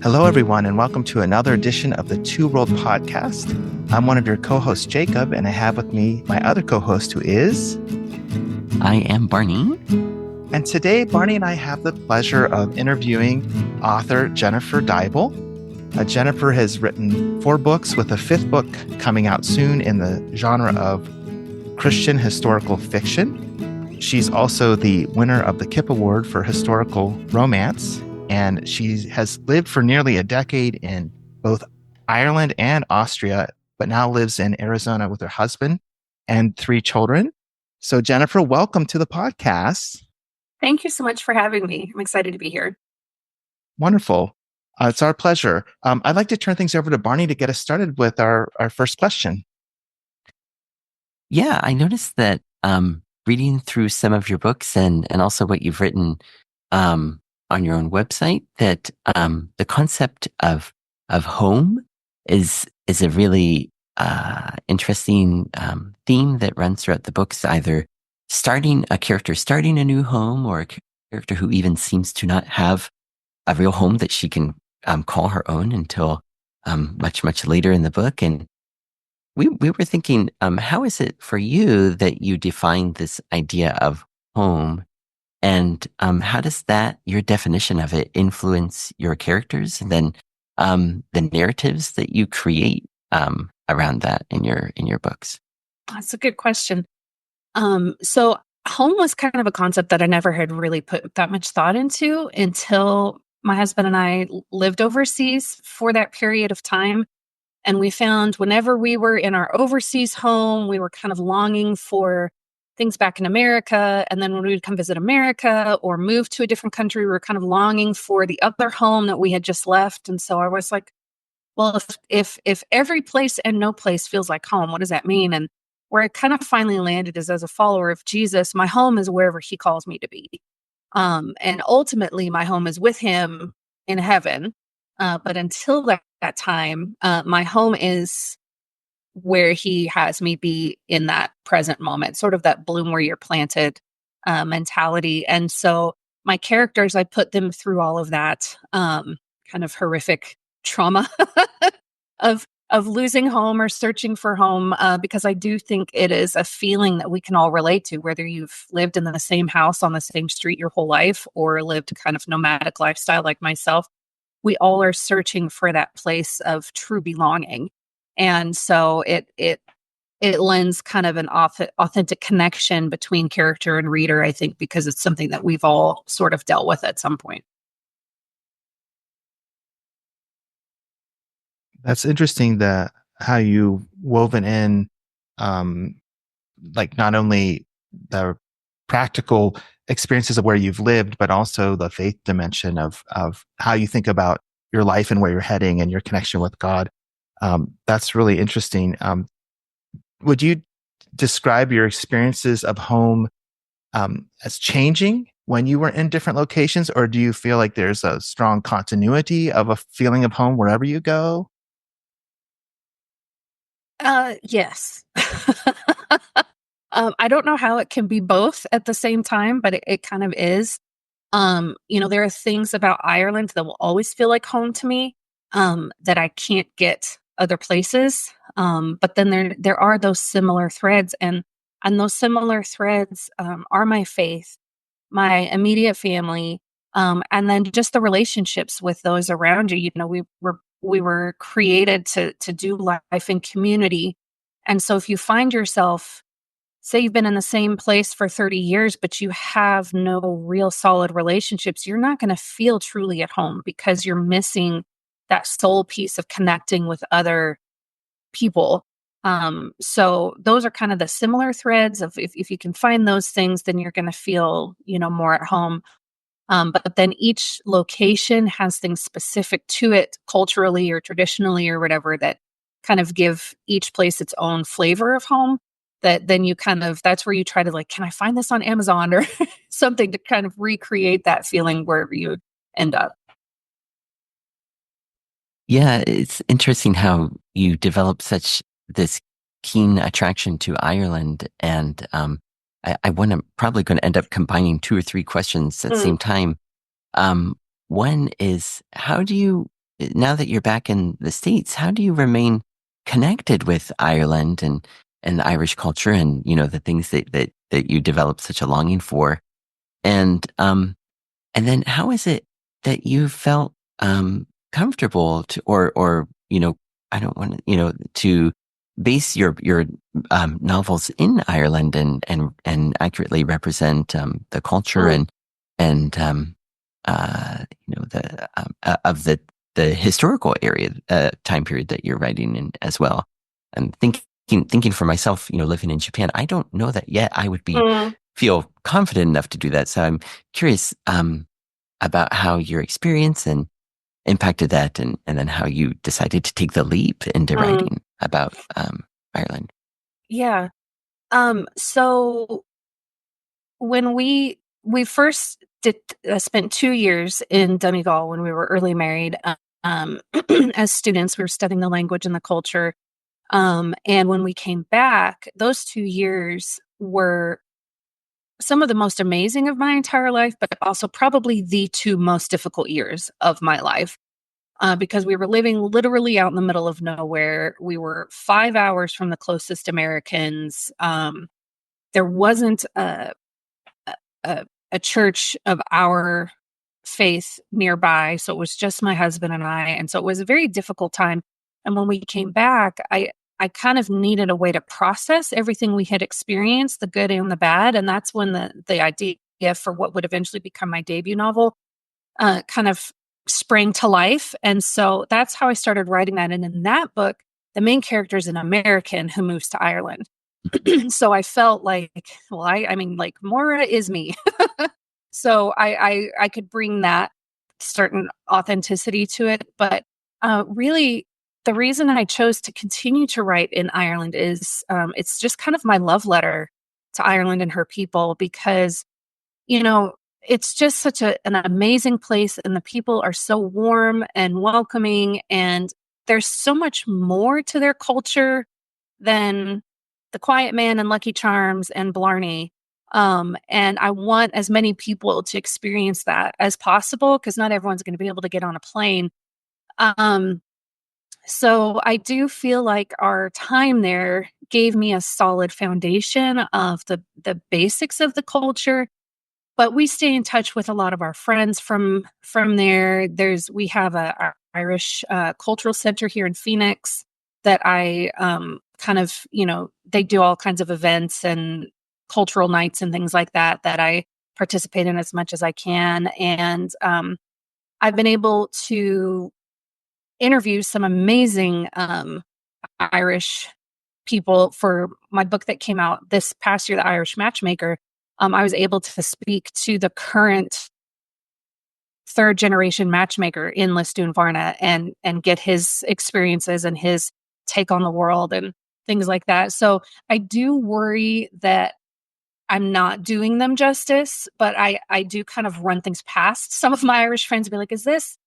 Hello, everyone, and welcome to another edition of the Two World Podcast. I'm one of your co-hosts, Jacob, and I have with me my other co-host, who is... I am Barney. And today, Barney and I have the pleasure of interviewing author Jennifer Deibel. Jennifer has written 4 books, with a 5th book coming out soon in the genre of Christian historical fiction. She's also the winner of the KIP Award for historical romance, and she has lived for nearly a decade in both Ireland and Austria, but now lives in Arizona with her husband and 3 children. So, Jennifer, welcome to the podcast. Thank you so much for having me. I'm excited to be here. Wonderful. It's our pleasure. I'd like to turn things over to Barney to get us started with our first question. Yeah, I noticed that reading through some of your books and also what you've written on your own website, that the concept of home is a really interesting theme that runs throughout the books, either a character starting a new home, or a character who even seems to not have a real home that she can call her own until much later in the book. And we were thinking, how is it for you that you define this idea of home? And how does your definition of it, influence your characters, and then the narratives that you create around that in your books? That's a good question. So home was kind of a concept that I never had really put that much thought into until my husband and I lived overseas for that period of time. And we found whenever we were in our overseas home, we were kind of longing for things back in America. And then when we would come visit America or move to a different country, we were kind of longing for the other home that we had just left. And so I was like, well, if every place and no place feels like home, what does that mean? And where I kind of finally landed is, as a follower of Jesus, my home is wherever he calls me to be. And ultimately, my home is with him in heaven. But until that time, my home is where he has me be in that present moment, sort of that bloom where you're planted mentality. And so my characters, I put them through all of that kind of horrific trauma of losing home or searching for home, because I do think it is a feeling that we can all relate to, whether you've lived in the same house on the same street your whole life or lived a kind of nomadic lifestyle like myself. We all are searching for that place of true belonging. And so it lends kind of an authentic connection between character and reader, I think, because it's something that we've all sort of dealt with at some point. That's interesting, how you woven in, like, not only the practical experiences of where you've lived, but also the faith dimension of how you think about your life and where you're heading and your connection with God. That's really interesting. Would you describe your experiences of home as changing when you were in different locations, or do you feel like there's a strong continuity of a feeling of home wherever you go? Yes. I don't know how it can be both at the same time, but it kind of is. There are things about Ireland that will always feel like home to me, that I can't get other places. But then there are those similar threads, and those similar threads are my faith, my immediate family, and then just the relationships with those around you. You know, we were created to do life in community. And so if you find yourself, say you've been in the same place for 30 years, but you have no real solid relationships, you're not going to feel truly at home because you're missing that soul piece of connecting with other people. So those are kind of the similar threads of if you can find those things, then you're going to feel, more at home. But then each location has things specific to it culturally or traditionally or whatever that kind of give each place its own flavor of home. That then that's where you try to, like, can I find this on Amazon or something to kind of recreate that feeling wherever you end up. Yeah, it's interesting how you develop such this keen attraction to Ireland, and probably going to end up combining 2 or 3 questions at the same time. One is, how do you now that you're back in the States, how do you remain connected with Ireland and the Irish culture and, the things that you developed such a longing for? And then how is it that you felt comfortable to, or I don't want to, to base your novels in Ireland and accurately represent the culture and the of the historical area time period that you're writing in as well. And thinking for myself, living in Japan, I don't know that yet. I would feel confident enough to do that. So I'm curious about how your experience and impacted that, and then how you decided to take the leap into writing about Ireland. Yeah. So when we first spent 2 years in Donegal when we were early married, as students, we were studying the language and the culture. And when we came back, those 2 years were some of the most amazing of my entire life, but also probably the two most difficult years of my life. Because we were living literally out in the middle of nowhere. We were 5 hours from the closest Americans. There wasn't a church of our faith nearby, so it was just my husband and I, and so it was a very difficult time. And when we came back, I kind of needed a way to process everything we had experienced, the good and the bad, and that's when the idea for what would eventually become my debut novel kind of sprang to life. And so that's how I started writing that. And in that book, the main character is an American who moves to Ireland. So I felt like, well, I mean, like Maura is me. So I could bring that certain authenticity to it. But really, the reason I chose to continue to write in Ireland is it's just kind of my love letter to Ireland and her people, because, it's just such an amazing place, and the people are so warm and welcoming, and there's so much more to their culture than The Quiet Man and Lucky Charms and Blarney. And I want as many people to experience that as possible, because not everyone's going to be able to get on a plane. So I do feel like our time there gave me a solid foundation of the basics of the culture. But we stay in touch with a lot of our friends from there. We have a Irish cultural center here in Phoenix that I kind of, they do all kinds of events and cultural nights and things like that I participate in as much as I can. And I've been able to interview some amazing Irish people for my book that came out this past year, The Irish Matchmaker. I was able to speak to the current third generation matchmaker in Listún Varna and get his experiences and his take on the world and things like that. So I do worry that I'm not doing them justice, but I do kind of run things past some of my Irish friends and be like, is this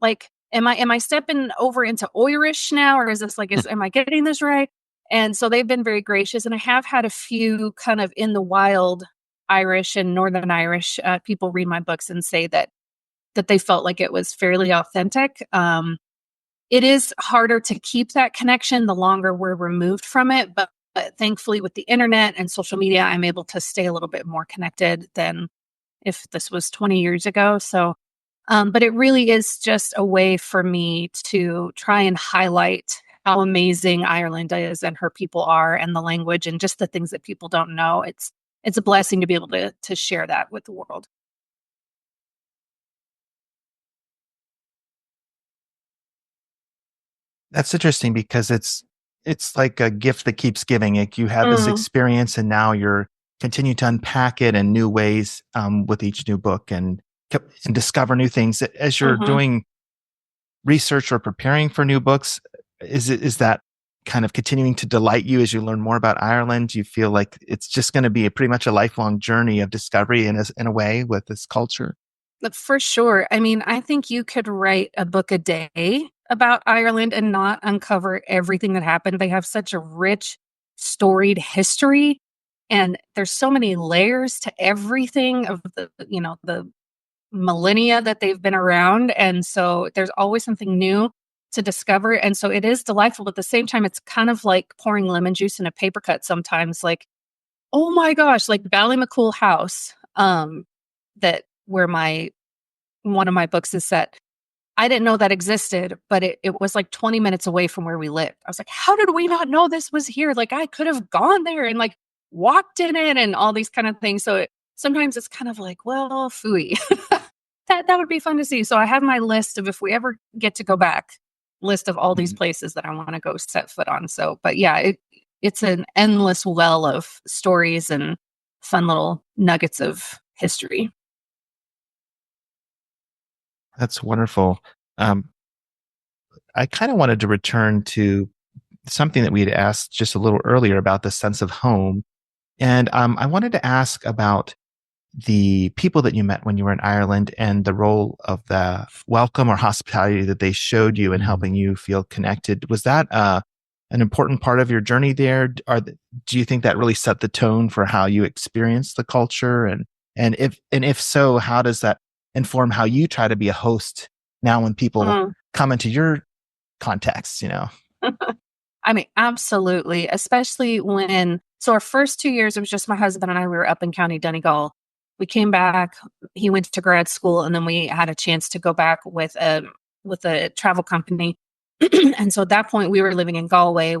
like, am I stepping over into Irish now? Or is this like, am I getting this right? And so they've been very gracious. And I have had a few kind of in the wild Irish and Northern Irish people read my books and say that they felt like it was fairly authentic. It is harder to keep that connection the longer we're removed from it, but thankfully with the internet and social media, I'm able to stay a little bit more connected than if this was 20 years ago. So, but it really is just a way for me to try and highlight how amazing Ireland is and her people are, and the language and just the things that people don't know. It's a blessing to be able to share that with the world. That's interesting because it's like a gift that keeps giving. Like you have this experience, and now you're continue to unpack it in new ways with each new book, and discover new things as you're doing research or preparing for new books. Is that kind of continuing to delight you as you learn more about Ireland? Do you feel like it's just going to be pretty much a lifelong journey of discovery in a way with this culture? For sure. I mean, I think you could write a book a day about Ireland and not uncover everything that happened. They have such a rich, storied history, and there's so many layers to everything of the millennia that they've been around. And so there's always something new to discover. And so it is delightful, but at the same time, it's kind of like pouring lemon juice in a paper cut sometimes. Like, oh my gosh, like Ballymacool House, that where one of my books is set. I didn't know that existed, but it was like 20 minutes away from where we lived. I was like, how did we not know this was here? Like, I could have gone there and like walked in it and all these kind of things. So sometimes it's kind of like, well, phooey. That would be fun to see. So I have my list of, if we ever get to go back, list of all these places that I want to go set foot on. So, but yeah, it's an endless well of stories and fun little nuggets of history. That's wonderful. I kind of wanted to return to something that we had asked just a little earlier about the sense of home. And I wanted to ask about the people that you met when you were in Ireland and the role of the welcome or hospitality that they showed you in helping you feel connected. Was that an important part of your journey there? Do you think that really set the tone for how you experienced the culture? And if so, how does that inform how you try to be a host now when people come into your context, I mean, absolutely. Especially so our first 2 years, it was just my husband and I, we were up in County Donegal. We came back, he went to grad school, and then we had a chance to go back with a travel company. And so at that point we were living in Galway.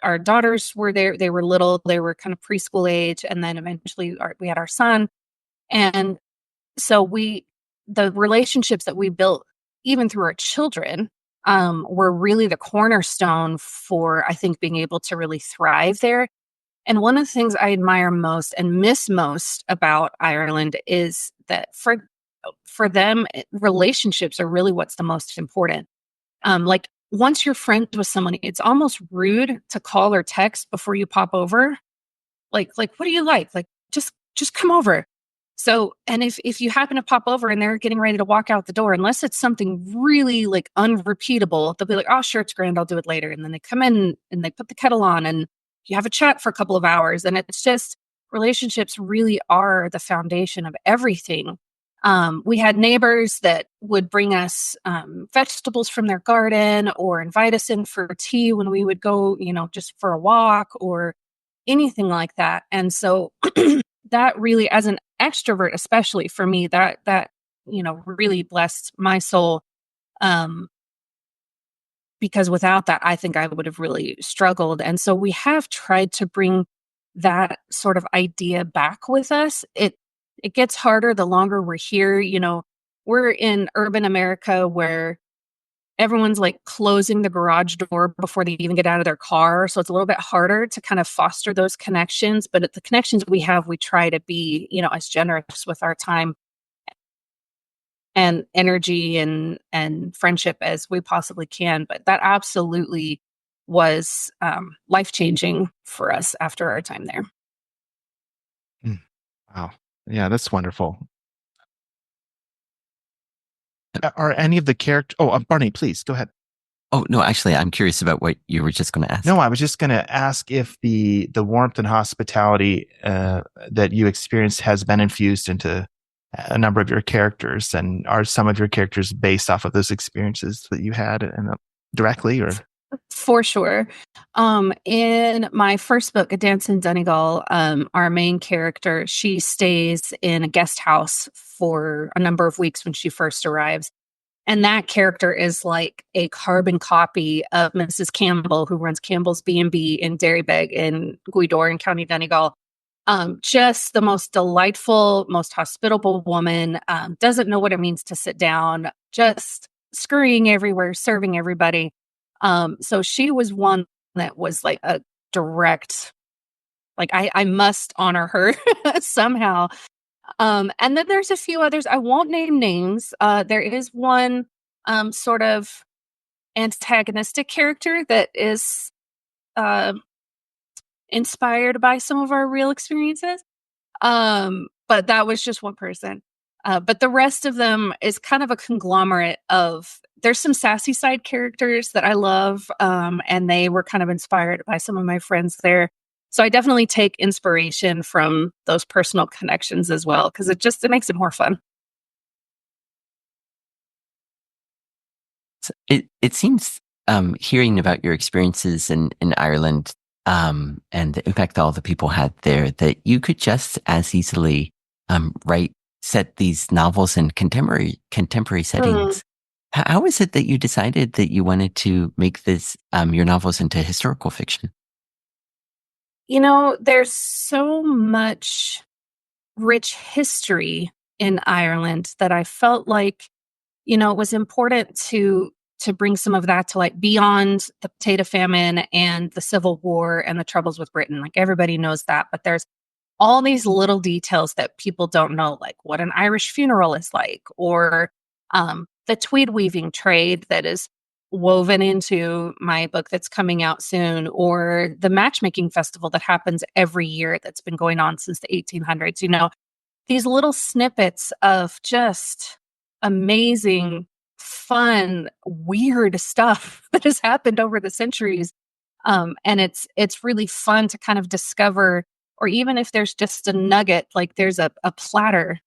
Our daughters were there. They were little, they were kind of preschool age. And then eventually we had our son. And so the relationships that we built, even through our children, were really the cornerstone for, I think, being able to really thrive there. And one of the things I admire most and miss most about Ireland is that for them, relationships are really what's the most important. Like once you're friends with someone, it's almost rude to call or text before you pop over. Like what do you like? Like just come over. So, and if you happen to pop over and they're getting ready to walk out the door, unless it's something really like unrepeatable, they'll be like, oh, sure, it's grand, I'll do it later. And then they come in and they put the kettle on and you have a chat for a couple of hours. And it's just, relationships really are the foundation of everything. We had neighbors that would bring us vegetables from their garden or invite us in for tea when we would go, just for a walk or anything like that. And so that really, as an extrovert, especially for me, that really blessed my soul. Because without that, I think I would have really struggled. And so we have tried to bring that sort of idea back with us. It gets harder the longer we're here. We're in urban America where everyone's like closing the garage door before they even get out of their car. So it's a little bit harder to kind of foster those connections. But at the connections we have, we try to be, as generous with our time and energy and friendship as we possibly can. But that absolutely was life-changing for us after our time there. Wow. Yeah, that's wonderful. Are any of the characters... Oh, Barney, please, go ahead. Oh, no, actually, I'm curious about what you were just going to ask. No, I was just going to ask if the warmth and hospitality that you experienced has been infused into a number of your characters, and are some of your characters based off of those experiences that you had directly or... For sure. In my first book, A Dance in Donegal, our main character, she stays in a guest house for a number of weeks when she first arrives. And that character is like a carbon copy of Mrs. Campbell, who runs Campbell's B&B in Derrybeg in Gweedore in County Donegal. Just the most delightful, most hospitable woman, doesn't know what it means to sit down, just scurrying everywhere, serving everybody. So she was one that was like a direct, like I must honor her somehow. And then there's a few others. I won't name names. There is one sort of antagonistic character that is inspired by some of our real experiences. But that was just one person. But the rest of them is kind of a conglomerate of, there's some sassy side characters that I love, and they were kind of inspired by some of my friends there. So I definitely take inspiration from those personal connections as well, because it makes it more fun. It seems, hearing about your experiences in Ireland, and the impact all the people had there, that you could just as easily, set these novels in contemporary settings. How is it that you decided that you wanted to make this, your novels into historical fiction? There's so much rich history in Ireland that I felt like, it was important to bring some of that to like beyond the potato famine and the Civil War and the troubles with Britain. Like everybody knows that, but there's all these little details that people don't know, like what an Irish funeral is like, or the tweed weaving trade that is woven into my book that's coming out soon, or the matchmaking festival that happens every year that's been going on since the 1800s. These little snippets of just amazing, fun, weird stuff that has happened over the centuries. And it's really fun to kind of discover, or even if there's just a nugget, like there's a platter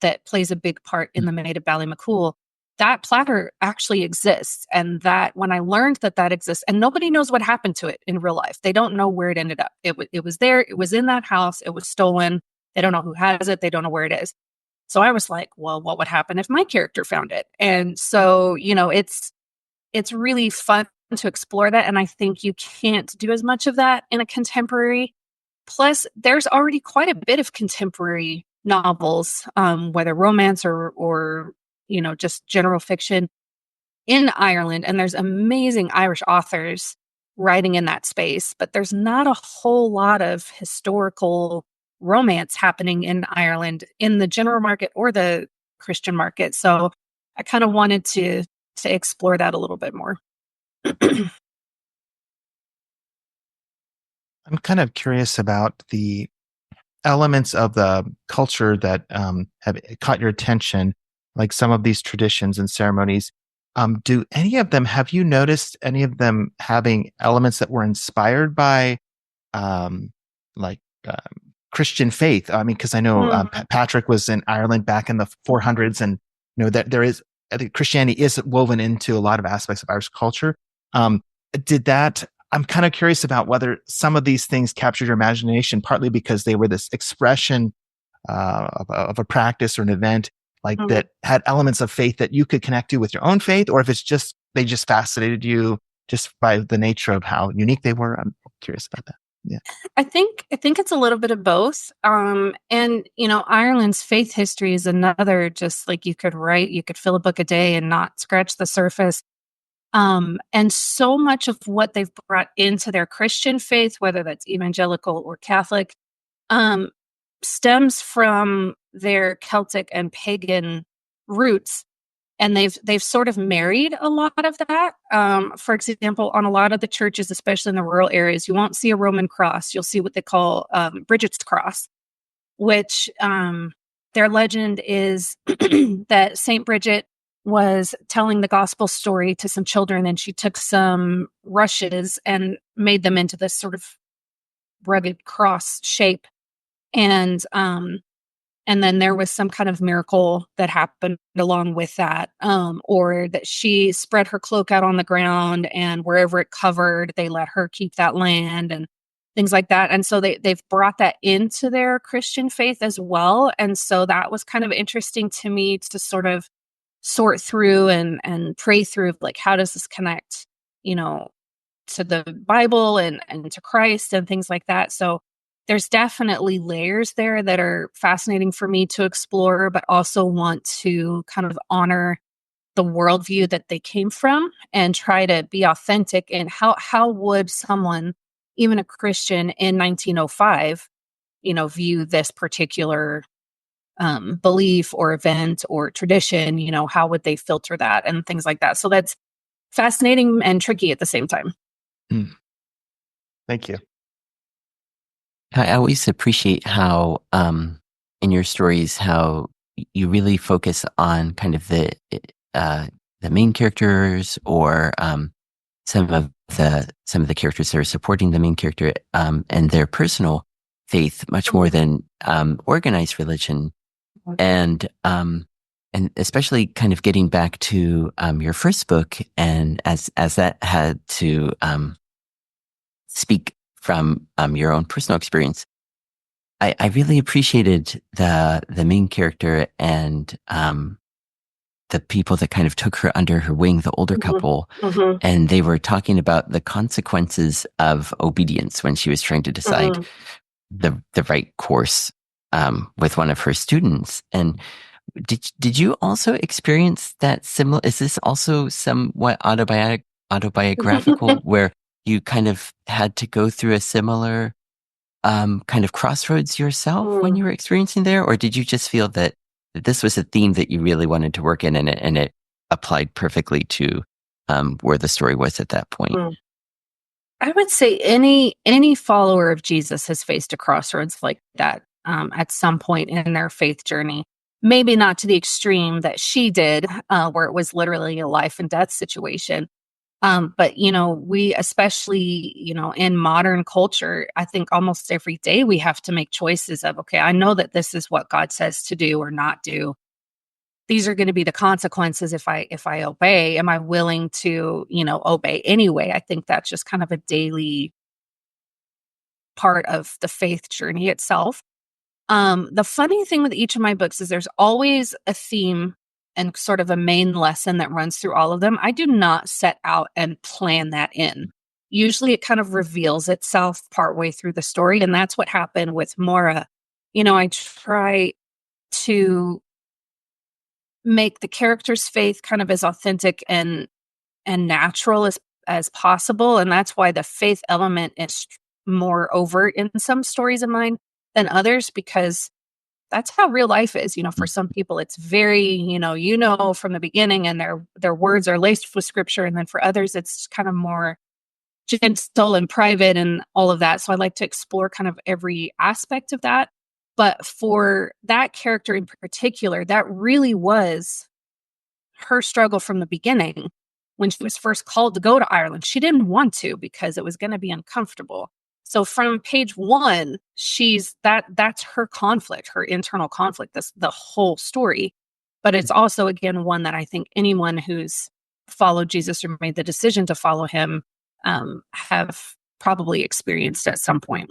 that plays a big part in the Maid of Ballymacool. That platter actually exists. And that when I learned that exists, and nobody knows what happened to it in real life. They don't know where it ended up. It was there. It was in that house. It was stolen. They don't know who has it. They don't know where it is. So I was like, well, what would happen if my character found it? And so, it's really fun to explore that. And I think you can't do as much of that in a contemporary. Plus, there's already quite a bit of contemporary novels, whether romance or just general fiction in Ireland. And there's amazing Irish authors writing in that space, but there's not a whole lot of historical romance happening in Ireland in the general market or the Christian market. So I kind of wanted to explore that a little bit more. I'm kind of curious about the elements of the culture that have caught your attention, like some of these traditions and ceremonies. Do any of them, have you noticed any of them having elements that were inspired by like Christian faith? I mean, because I know Patrick was in Ireland back in the 400s, and that there is, I think Christianity is woven into a lot of aspects of Irish culture. Did that? I'm kind of curious about whether some of these things captured your imagination, partly because they were this expression of a practice or an event, like that had elements of faith that you could connect to with your own faith, or if it's just they just fascinated you just by the nature of how unique they were. I'm curious about that. Yeah. I think it's a little bit of both. And Ireland's faith history is another, just like you could fill a book a day and not scratch the surface. And so much of what they've brought into their Christian faith, whether that's evangelical or Catholic, stems from their Celtic and pagan roots. And they've sort of married a lot of that. For example, on a lot of the churches, especially in the rural areas, you won't see a Roman cross. You'll see what they call Bridget's cross, which their legend is that Saint Bridget was telling the gospel story to some children, and she took some rushes and made them into this sort of rugged cross shape. And then there was some kind of miracle that happened along with that, or that she spread her cloak out on the ground, and wherever it covered, they let her keep that land and things like that. And so they've brought that into their Christian faith as well. And so that was kind of interesting to me to sort of sort through and pray through, like, how does this connect, to the Bible and to Christ and things like that. So there's definitely layers there that are fascinating for me to explore, but also want to kind of honor the worldview that they came from and try to be authentic. And how would someone, even a Christian in 1905, view this particular belief or event or tradition? How would they filter that and things like that? So that's fascinating and tricky at the same time. Thank you. I always appreciate how, in your stories, how you really focus on kind of the main characters, or some of the characters that are supporting the main character, and their personal faith, much more than organized religion. And and especially kind of getting back to your first book, and as that had to speak from your own personal experience, I really appreciated the main character and the people that kind of took her under her wing, the older couple, and they were talking about the consequences of obedience when she was trying to decide the right course with one of her students. And did you also experience that similar? Is this also somewhat autobiographical, where you kind of had to go through a similar kind of crossroads yourself when you were experiencing there, or did you just feel that this was a theme that you really wanted to work in, and it applied perfectly to where the story was at that point? I would say any follower of Jesus has faced a crossroads like that at some point in their faith journey. Maybe not to the extreme that she did, where it was literally a life and death situation. But we especially, in modern culture, I think almost every day we have to make choices of, okay, I know that this is what God says to do or not do. These are going to be the consequences if I obey. Am I willing to, obey anyway? I think that's just kind of a daily part of the faith journey itself. The funny thing with each of my books is there's always a theme and sort of a main lesson that runs through all of them. I do not set out and plan that in. Usually it kind of reveals itself partway through the story. And that's what happened with Maura. I try to make the character's faith kind of as authentic and natural as possible. And that's why the faith element is more overt in some stories of mine than others, because that's how real life is. For some people, it's very, from the beginning, and their words are laced with scripture. And then for others, it's kind of more gentle and private and all of that. So I like to explore kind of every aspect of that. But for that character in particular, that really was her struggle from the beginning. When she was first called to go to Ireland, she didn't want to because it was going to be uncomfortable. So from page one, that's her conflict, her internal conflict. That's the whole story. But it's also, again, one that I think anyone who's followed Jesus or made the decision to follow him have probably experienced at some point.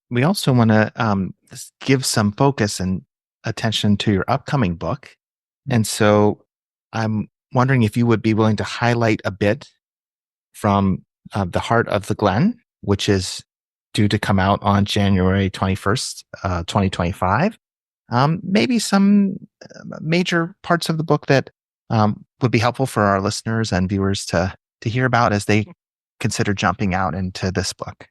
We also want to give some focus and attention to your upcoming book. And so I'm wondering if you would be willing to highlight a bit from The Heart of the Glen, which is due to come out on January 21st, 2025. Maybe some major parts of the book that would be helpful for our listeners and viewers to hear about as they consider jumping out into this book.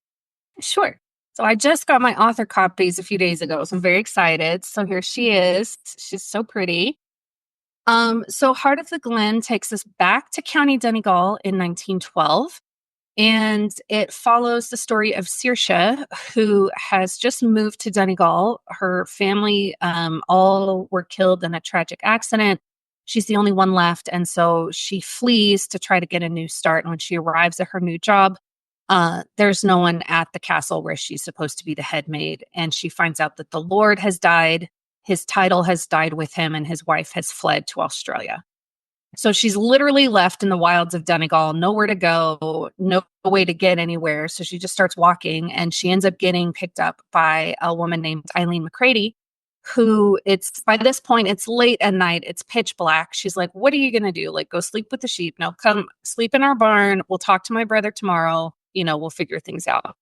Sure. So I just got my author copies a few days ago, so I'm very excited. So here she is. She's so pretty. So Heart of the Glen takes us back to County Donegal in 1912. And it follows the story of Saoirse, who has just moved to Donegal. Her family all were killed in a tragic accident. She's the only one left. And so she flees to try to get a new start. And when she arrives at her new job, there's no one at the castle where she's supposed to be the head maid. And she finds out that the Lord has died. His title has died with him, and his wife has fled to Australia. So she's literally left in the wilds of Donegal, nowhere to go, no way to get anywhere. So she just starts walking, and she ends up getting picked up by a woman named Eileen McCready, who by this point, it's late at night. It's pitch black. She's like, what are you going to do? Like, go sleep with the sheep? No, come sleep in our barn. We'll talk to my brother tomorrow. We'll figure things out.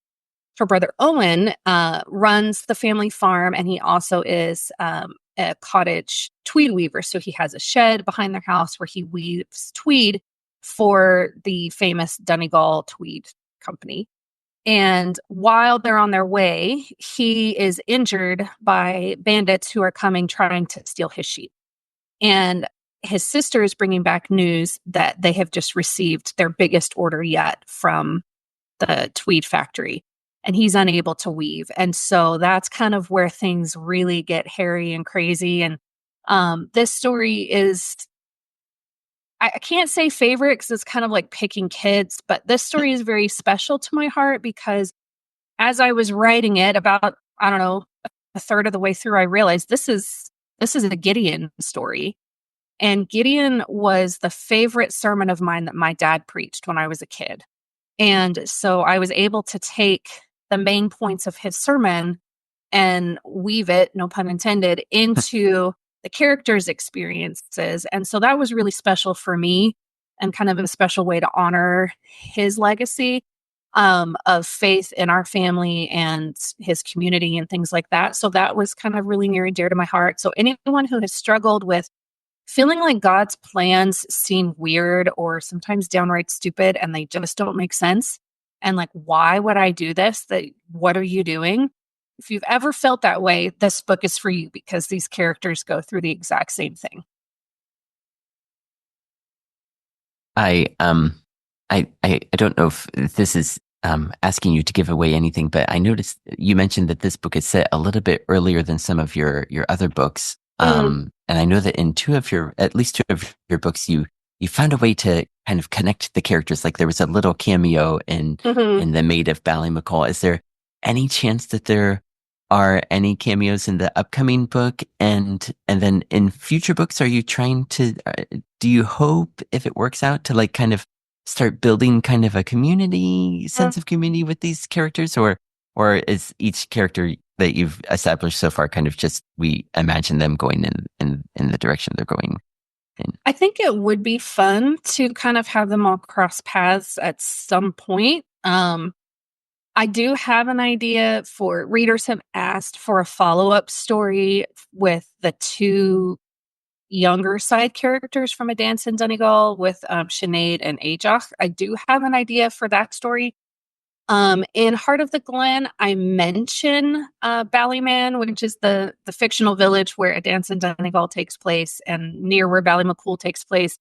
Her brother Owen runs the family farm, and he also is a cottage tweed weaver. So he has a shed behind their house where he weaves tweed for the famous Donegal Tweed Company. And while they're on their way, he is injured by bandits who are coming trying to steal his sheep. And his sister is bringing back news that they have just received their biggest order yet from the tweed factory, and he's unable to weave. And so that's kind of where things really get hairy and crazy. And this story is, I can't say favorite because it's kind of like picking kids, but this story is very special to my heart because as I was writing it, about, I don't know, a third of the way through, I realized this is a Gideon story. And Gideon was the favorite sermon of mine that my dad preached when I was a kid. And so I was able to take the main points of his sermon and weave it, no pun intended, into the characters' experiences. And so that was really special for me and kind of a special way to honor his legacy of faith in our family and his community and things like that. So that was kind of really near and dear to my heart. So anyone who has struggled with feeling like God's plans seem weird or sometimes downright stupid and they just don't make sense, and like, why would I do this? That what are you doing? If you've ever felt that way, this book is for you because these characters go through the exact same thing. I don't know if this is asking you to give away anything, but I noticed you mentioned that this book is set a little bit earlier than some of your other books. And I know that in at least two of your books, you found a way to kind of connect the characters. Like there was a little cameo in The Maid of Ballymacaul. Is there any chance that there are any cameos in the upcoming book? And then in future books, are you trying to, do you hope, if it works out, to like kind of start building kind of a sense of community with these characters? Or is each character that you've established so far kind of just, we imagine them going in the direction they're going in? I think it would be fun to kind of have them all cross paths at some point. I do have an idea for readers have asked for a follow-up story with the two younger side characters from A Dance in Donegal with Sinead and Ajach. I do have an idea for that story. In Heart of the Glen, I mention Ballyman, which is the fictional village where A Dance in Donegal takes place and near where Ballymacool takes place.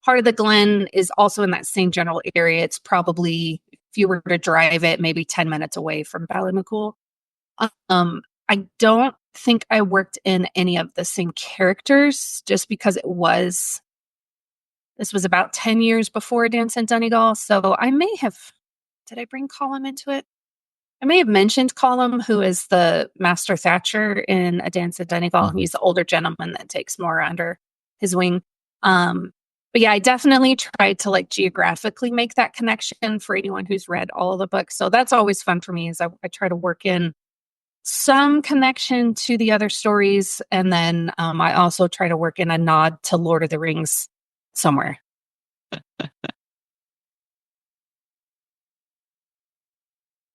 Heart of the Glen is also in that same general area. It's probably, if you were to drive it, maybe 10 minutes away from Ballymacool. I don't think I worked in any of the same characters just because this was about 10 years before A Dance in Donegal. So I may have, did I bring Colum into it? I may have mentioned Colum, who is the Master Thatcher in A Dance in Donegal. He's the older gentleman that takes more under his wing. But yeah, I definitely tried to like geographically make that connection for anyone who's read all of the books. So that's always fun for me is I try to work in some connection to the other stories. And then I also try to work in a nod to Lord of the Rings somewhere.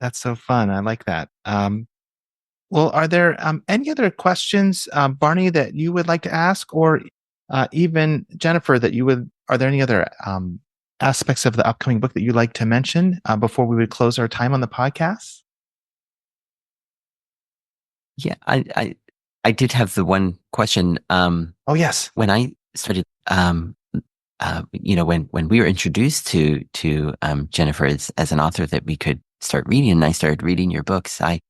That's so fun. I like that. Well, are there any other questions, Barney, that you would like to ask, or even Jennifer, are there any other aspects of the upcoming book that you'd like to mention before we would close our time on the podcast? Yeah, I did have the one question. Oh, yes. When I started, when we were introduced to Jennifer as an author that we could start reading, and I started reading your books, I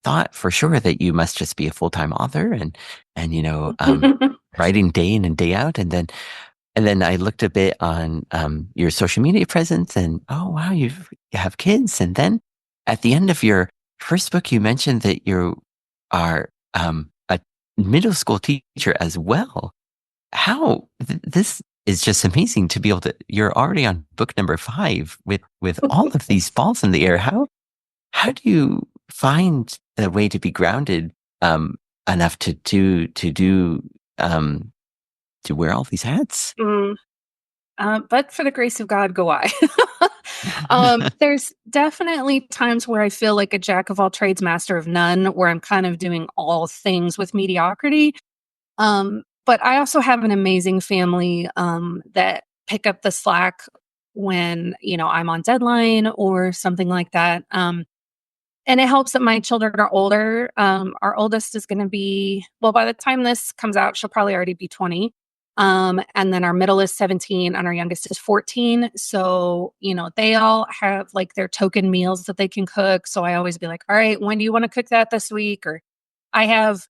thought for sure that you must just be a full-time author and writing day in and day out. And then I looked a bit on your social media presence, and oh wow, you have kids. And then at the end of your first book, you mentioned that you are a middle school teacher as well. How this is just amazing to be able to. You're already on book number 5 with all of these balls in the air. How do you find the way to be grounded enough to wear all these hats? But for the grace of God, go I. There's definitely times where I feel like a jack of all trades, master of none, where I'm kind of doing all things with mediocrity. But I also have an amazing family that pick up the slack when, I'm on deadline or something like that. And it helps that my children are older. Our oldest is going to be, well, by the time this comes out, she'll probably already be 20. And then our middle is 17 and our youngest is 14. So, they all have like their token meals that they can cook. So I always be like, all right, when do you want to cook that this week? Or I have,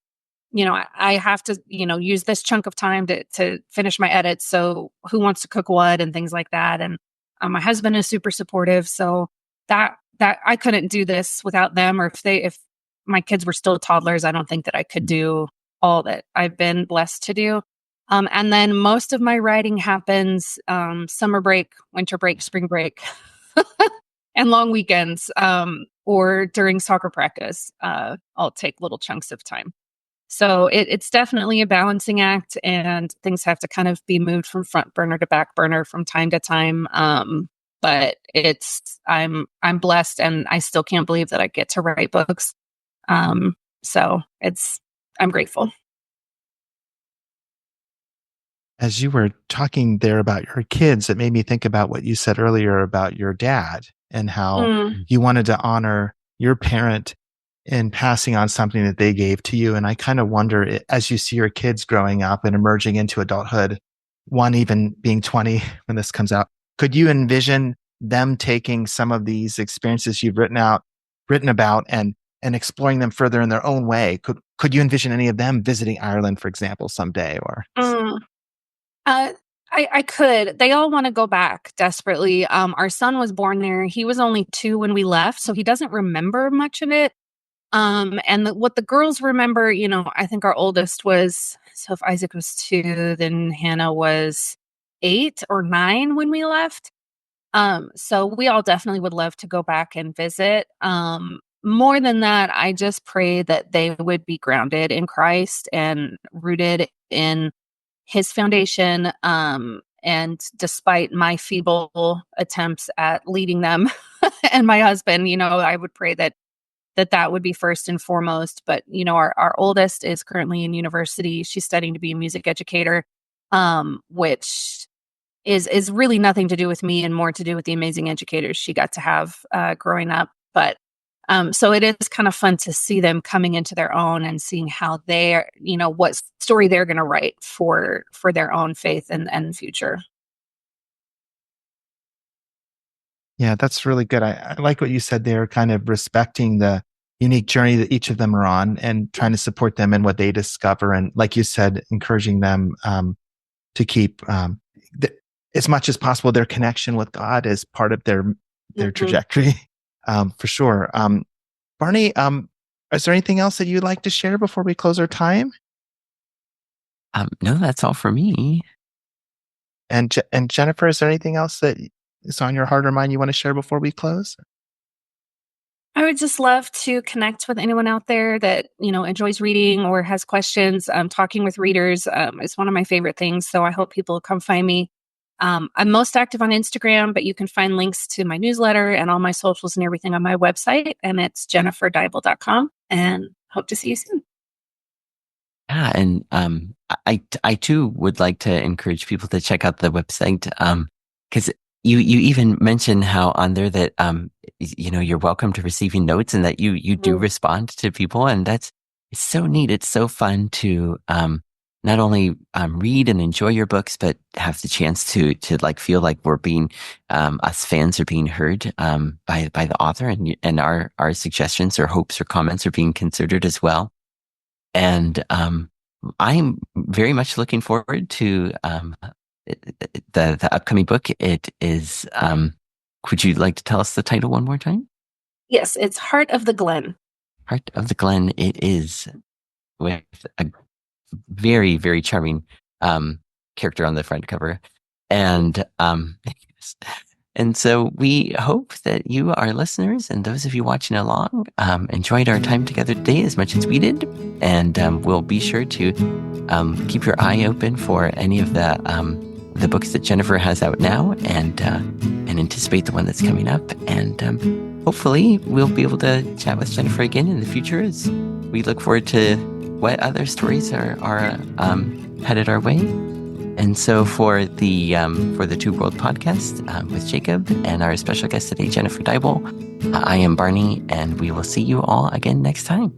I have to, use this chunk of time to finish my edits. So who wants to cook what and things like that. And my husband is super supportive. So that I couldn't do this without them. Or if my kids were still toddlers, I don't think that I could do all that I've been blessed to do. And then most of my writing happens summer break, winter break, spring break, and long weekends, or during soccer practice. I'll take little chunks of time. So it's definitely a balancing act, and things have to kind of be moved from front burner to back burner from time to time. But I'm blessed, and I still can't believe that I get to write books. So I'm grateful. As you were talking there about your kids, it made me think about what you said earlier about your dad and how you wanted to honor your parent in passing on something that they gave to you. And I kind of wonder, as you see your kids growing up and emerging into adulthood, one even being 20 when this comes out, could you envision them taking some of these experiences you've written about and exploring them further in their own way? Could you envision any of them visiting Ireland, for example, someday? Or I could. They all want to go back desperately. Our son was born there. He was only 2 when we left, so he doesn't remember much of it. And what the girls remember, I think our oldest was, so if Isaac was 2, then Hannah was 8 or 9 when we left. So we all definitely would love to go back and visit. More than that, I just pray that they would be grounded in Christ and rooted in His foundation. And despite my feeble attempts at leading them and my husband, I would pray that would be first and foremost. But, our oldest is currently in university. She's studying to be a music educator, which is really nothing to do with me and more to do with the amazing educators she got to have growing up. But so it is kind of fun to see them coming into their own and seeing how they're, what story they're going to write for their own faith and future. Yeah, that's really good. I like what you said there, kind of respecting the unique journey that each of them are on and trying to support them in what they discover. And like you said, encouraging them to keep, as much as possible, their connection with God as part of their trajectory, for sure. Barney, is there anything else that you'd like to share before we close our time? No, that's all for me. And Jennifer, is there anything else that is on your heart or mind you want to share before we close? I would just love to connect with anyone out there that, enjoys reading or has questions. Talking with readers is one of my favorite things. So I hope people come find me. I'm most active on Instagram, but you can find links to my newsletter and all my socials and everything on my website. And it's jenniferdeibel.com, and hope to see you soon. Yeah. And I too would like to encourage people to check out the website. Cause you even mentioned how on there that, you're welcome to receiving notes and that you do respond to people. And it's so neat. It's so fun to, not only read and enjoy your books, but have the chance to like feel like we're being us fans are being heard by the author, and our suggestions or hopes or comments are being considered as well. And I'm very much looking forward to the upcoming book. It is. Would you like to tell us the title one more time? Yes, it's Heart of the Glen. Heart of the Glen. It is with a very, very charming character on the front cover. And and so we hope that you, our listeners, and those of you watching along, enjoyed our time together today as much as we did. And we'll be sure to keep your eye open for any of the books that Jennifer has out now, and anticipate the one that's coming up. And hopefully we'll be able to chat with Jennifer again in the future as we look forward to what other stories are headed our way. And so for the Two World podcast with Jacob and our special guest today, Jennifer Deibel, I am Barney, and we will see you all again next time.